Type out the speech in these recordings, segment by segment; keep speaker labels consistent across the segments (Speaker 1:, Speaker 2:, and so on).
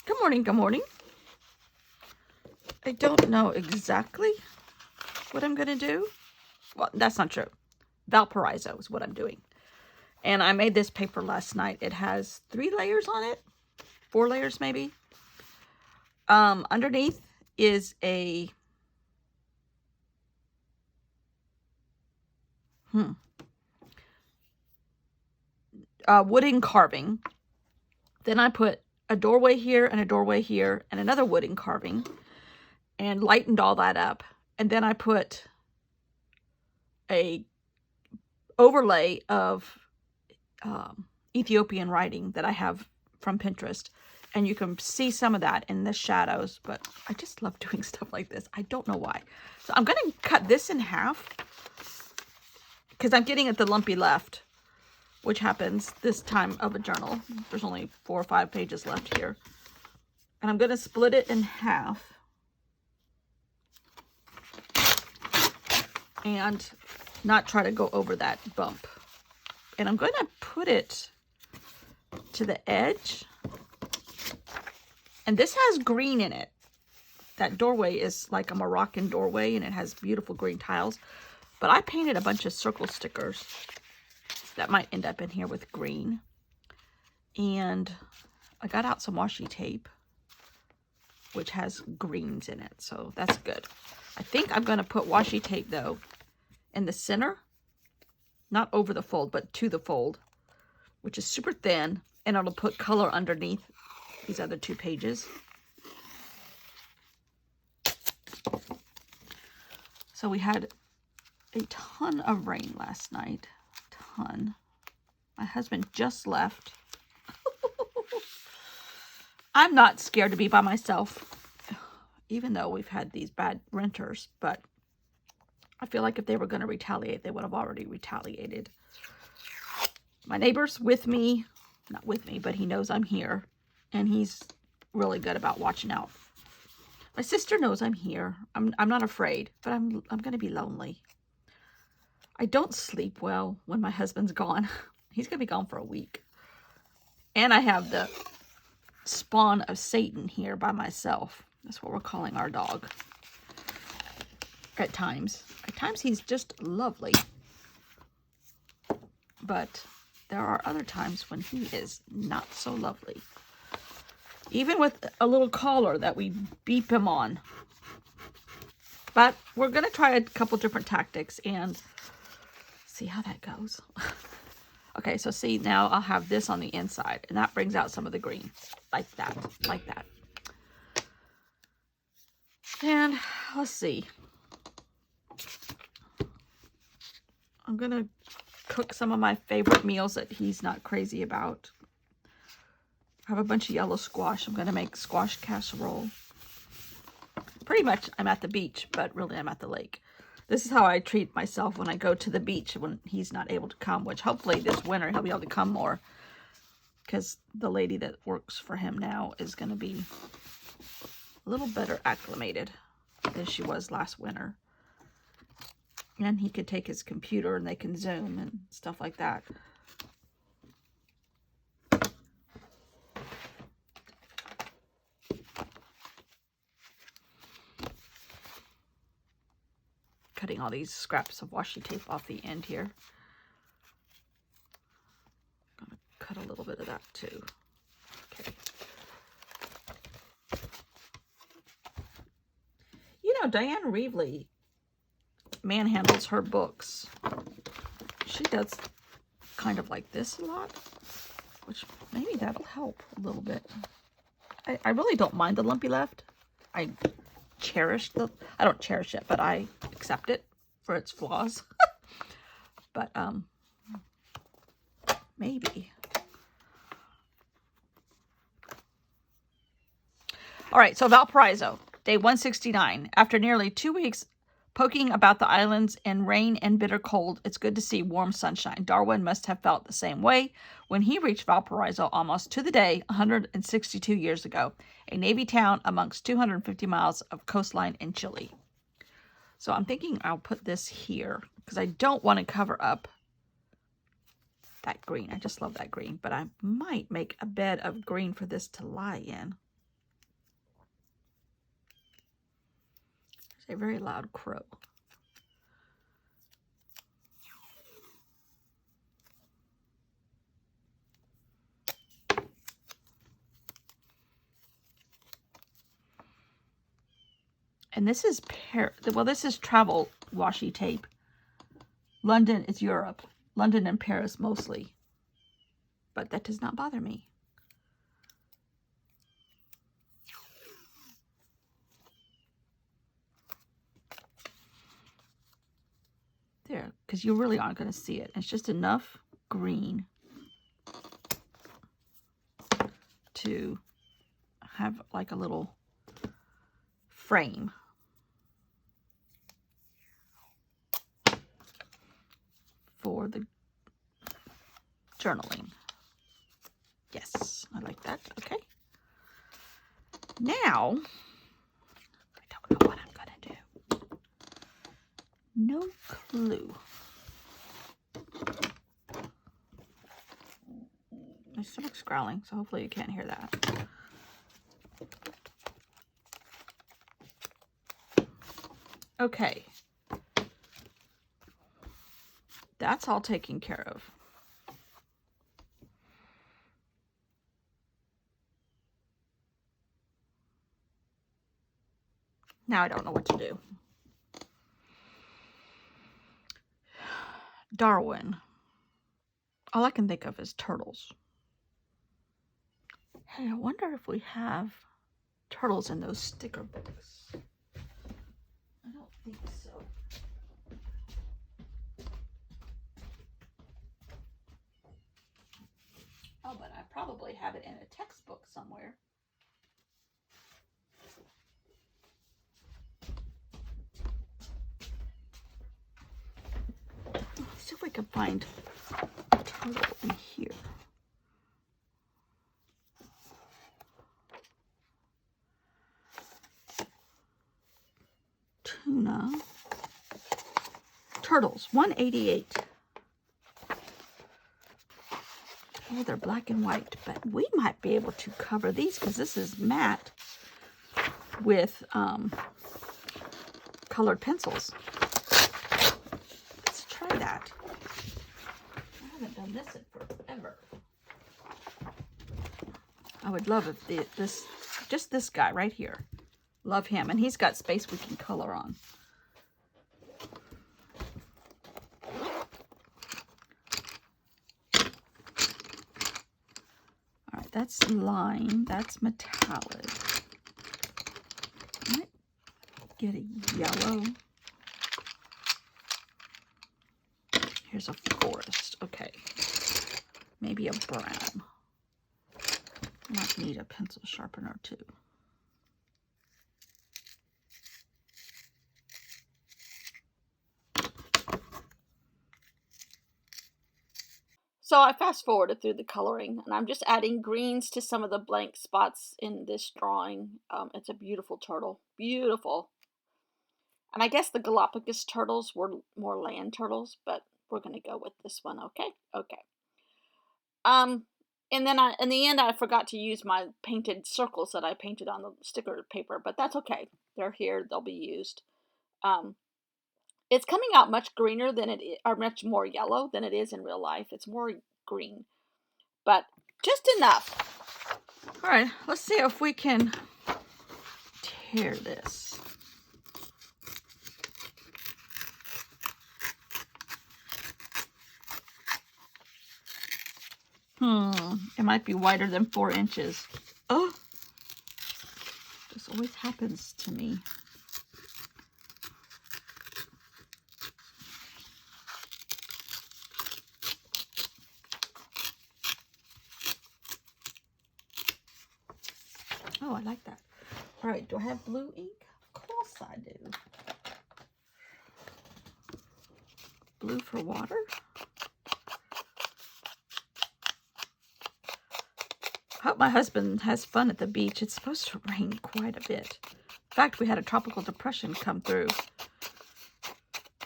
Speaker 1: Good morning, good morning. I don't know exactly what I'm going to do. Well, that's not true. Valparaiso is what I'm doing. And I made this paper last night. It has 3 layers on it. 4 layers maybe. Underneath is a wooden carving. Then I put a doorway here and a doorway here and another wooden carving and lightened all that up. And then I put a overlay of Ethiopian writing that I have from Pinterest. And you can see some of that in the shadows, but I just love doing stuff like this. I don't know why. So I'm going to cut this in half because I'm getting at the lumpy left, which happens this time of a journal. There's only 4 or 5 pages left here. And I'm going to split it in half. And not try to go over that bump. And I'm going to put it to the edge. And this has green in it. That doorway is like a Moroccan doorway and it has beautiful green tiles. But I painted a bunch of circle stickers that might end up in here with green. And I got out some washi tape, which has greens in it. So that's good. I think I'm going to put washi tape, though, in the center. Not over the fold, but to the fold, which is super thin. And it'll put color underneath these other 2 pages. So we had a ton of rain last night. Ton. My husband just left. I'm not scared to be by myself, even though we've had these bad renters, but I feel like if they were going to retaliate, they would have already retaliated. My neighbor's with me. Not with me, but he knows I'm here. And he's really good about watching out. My sister knows I'm here. I'm not afraid, but I'm going to be lonely. I don't sleep well when my husband's gone. He's going to be gone for a week. And I have the spawn of Satan here by myself. That's what we're calling our dog. At times. At times he's just lovely. But there are other times when he is not so lovely. Even with a little collar that we beep him on. But we're going to try a couple different tactics and see how that goes. Okay, so see, now I'll have this on the inside. And that brings out some of the green. Like that. Like that. And let's see. I'm going to cook some of my favorite meals that he's not crazy about. I have a bunch of yellow squash. I'm going to make squash casserole. Pretty much I'm at the beach, but really I'm at the lake. This is how I treat myself when I go to the beach when he's not able to come, which hopefully this winter he'll be able to come more. Because the lady that works for him now is going to be a little better acclimated than she was last winter. And he could take his computer and they can Zoom and stuff like that. Cutting all these scraps of washi tape off the end here. I'm going to cut a little bit of that too. Okay. You know, Diane Reevely manhandles her books. She does kind of like this a lot, which maybe that'll help a little bit. I really don't mind the lumpy left. I don't cherish it, but I accept it for its flaws. But maybe. All right, so Valparaiso, day 169. After nearly 2 weeks poking about the islands in rain and bitter cold, it's good to see warm sunshine. Darwin must have felt the same way when he reached Valparaiso almost to the day 162 years ago, a Navy town amongst 250 miles of coastline in Chile. So I'm thinking I'll put this here because I don't want to cover up that green. I just love that green. But I might make a bed of green for this to lie in. There's a very loud crow. And this is this is travel washi tape. London is Europe. London and Paris mostly. But that does not bother me. There, because you really aren't going to see it. It's just enough green to have like a little frame. For the journaling. Yes, I like that. Okay. Now, I don't know what I'm going to do. No clue. My stomach's growling, so hopefully you can't hear that. Okay. That's all taken care of. Now I don't know what to do. Darwin. All I can think of is turtles. Hey, I wonder if we have turtles in those sticker books. I don't think so. Oh, but I probably have it in a textbook somewhere. Let's see if we can find a turtle in here. Tuna. Turtles, 188. Oh, they're black and white, but we might be able to cover these because this is matte with colored pencils. Let's try that. I haven't done this in forever. I would love if just this guy right here. Love him, and he's got space we can color on. That's lime, that's metallic. I might get a yellow. Here's a forest, okay. Maybe a brown. Might need a pencil sharpener too. So I fast forwarded through the coloring, and I'm just adding greens to some of the blank spots in this drawing. It's a beautiful turtle. Beautiful. And I guess the Galapagos turtles were more land turtles, but we're going to go with this one, okay? Okay. And then in the end, I forgot to use my painted circles that I painted on the sticker paper, but that's okay. They're here. They'll be used. It's coming out much greener than it is, or much more yellow than it is in real life. It's more green, but just enough. All right, let's see if we can tear this. It might be wider than 4 inches. Oh, this always happens to me. Oh, I like that. All right, do I have blue ink? Of course I do. Blue for water. I hope my husband has fun at the beach. It's supposed to rain quite a bit. In fact, we had a tropical depression come through,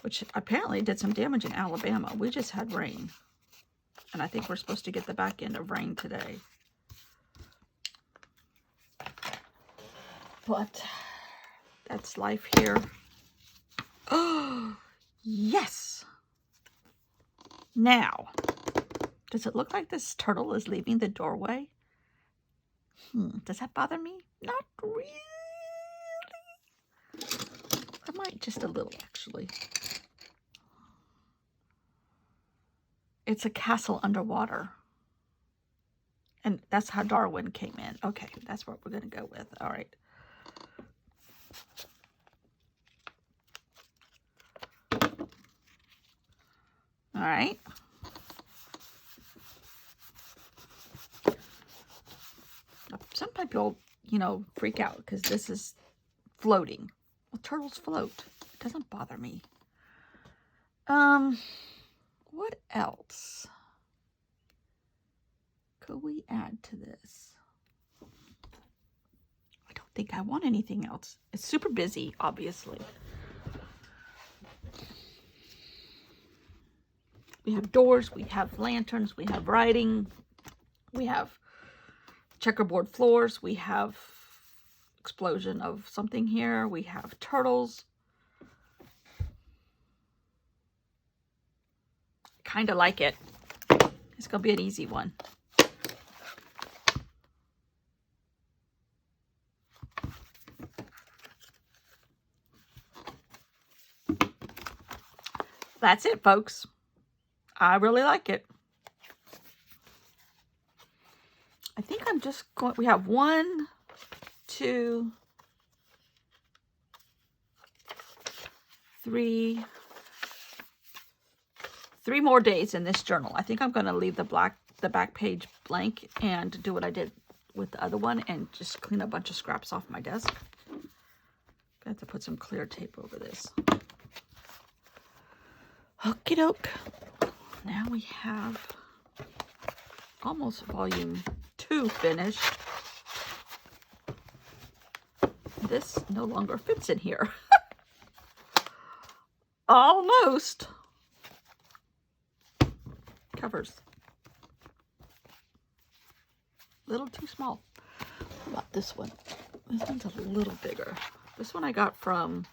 Speaker 1: which apparently did some damage in Alabama. We just had rain. And I think we're supposed to get the back end of rain today. But that's life here. Oh, yes. Now, does it look like this turtle is leaving the doorway? Does that bother me? Not really. I might just a little, actually. It's a castle underwater. And that's how Darwin came in. Okay, that's what we're going to go with. All right. All right. Sometimes people, you know, freak out because this is floating. Well, turtles float. It doesn't bother me. What else could we add to this? I don't think I want anything else. It's super busy, obviously. We have doors, we have lanterns, we have writing, we have checkerboard floors, we have explosion of something here, we have turtles. Kind of like it. It's going to be an easy one. That's it, folks. I really like it. I think I'm just going, we have 1, 2, 3 more days in this journal. I think I'm going to leave the back page blank and do what I did with the other one and just clean a bunch of scraps off my desk. I have to put some clear tape over this. Okie doke. Now we have almost volume 2 finished. This no longer fits in here. Almost. Covers. A little too small. What about this one? This one's a little bigger. This one I got from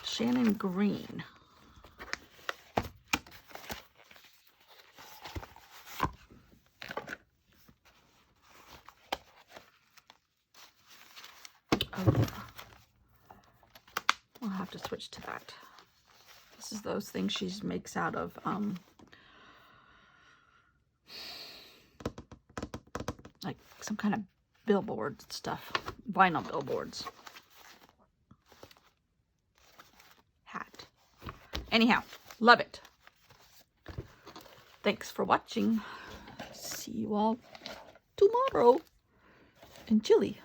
Speaker 1: Shannon Green. Oh yeah. We'll have to switch to that. This is those things she makes out of like some kind of billboard stuff. Vinyl billboards. Hat. Anyhow, love it. Thanks for watching. See you all tomorrow in Chile.